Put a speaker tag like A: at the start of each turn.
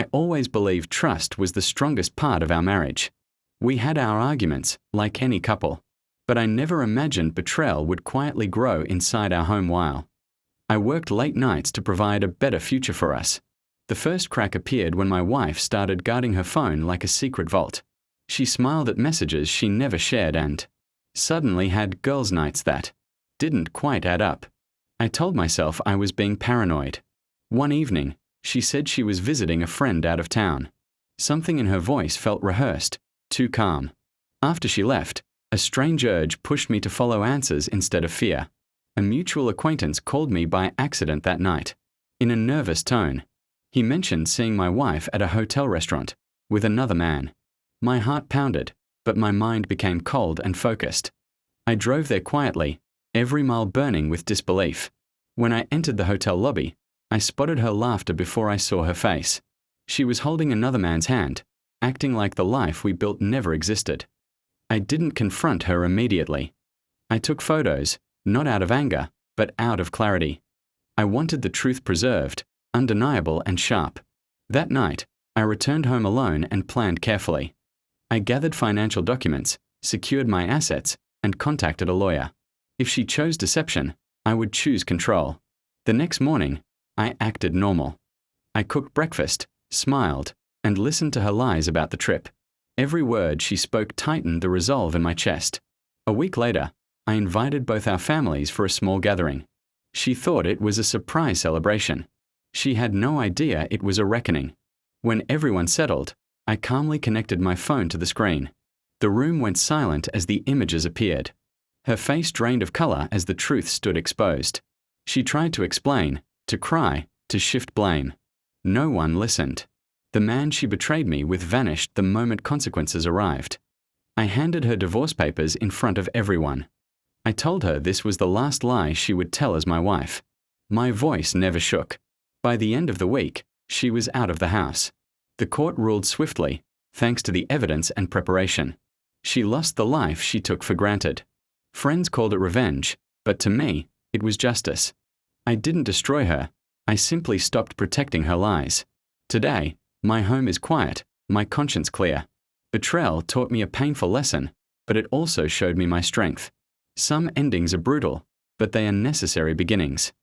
A: I always believed trust was the strongest part of our marriage. We had our arguments, like any couple, but I never imagined betrayal would quietly grow inside our home while I worked late nights to provide a better future for us. The first crack appeared when my wife started guarding her phone like a secret vault. She smiled at messages she never shared and suddenly had girls' nights that didn't quite add up. I told myself I was being paranoid. One evening, she said she was visiting a friend out of town. Something in her voice felt rehearsed, too calm. After she left, a strange urge pushed me to follow answers instead of fear. A mutual acquaintance called me by accident that night. In a nervous tone, he mentioned seeing my wife at a hotel restaurant with another man. My heart pounded, but my mind became cold and focused. I drove there quietly, every mile burning with disbelief. When I entered the hotel lobby, I spotted her laughter before I saw her face. She was holding another man's hand, acting like the life we built never existed. I didn't confront her immediately. I took photos, not out of anger, but out of clarity. I wanted the truth preserved, undeniable and sharp. That night, I returned home alone and planned carefully. I gathered financial documents, secured my assets, and contacted a lawyer. If she chose deception, I would choose control. The next morning, I acted normal. I cooked breakfast, smiled, and listened to her lies about the trip. Every word she spoke tightened the resolve in my chest. A week later, I invited both our families for a small gathering. She thought it was a surprise celebration. She had no idea it was a reckoning. When everyone settled, I calmly connected my phone to the screen. The room went silent as the images appeared. Her face drained of color as the truth stood exposed. She tried to explain, to cry, to shift blame. No one listened. The man she betrayed me with vanished the moment consequences arrived. I handed her divorce papers in front of everyone. I told her this was the last lie she would tell as my wife. My voice never shook. By the end of the week, she was out of the house. The court ruled swiftly, thanks to the evidence and preparation. She lost the life she took for granted. Friends called it revenge, but to me, it was justice. I didn't destroy her. I simply stopped protecting her lies. Today, my home is quiet, my conscience clear. Betrayal taught me a painful lesson, but it also showed me my strength. Some endings are brutal, but they are necessary beginnings.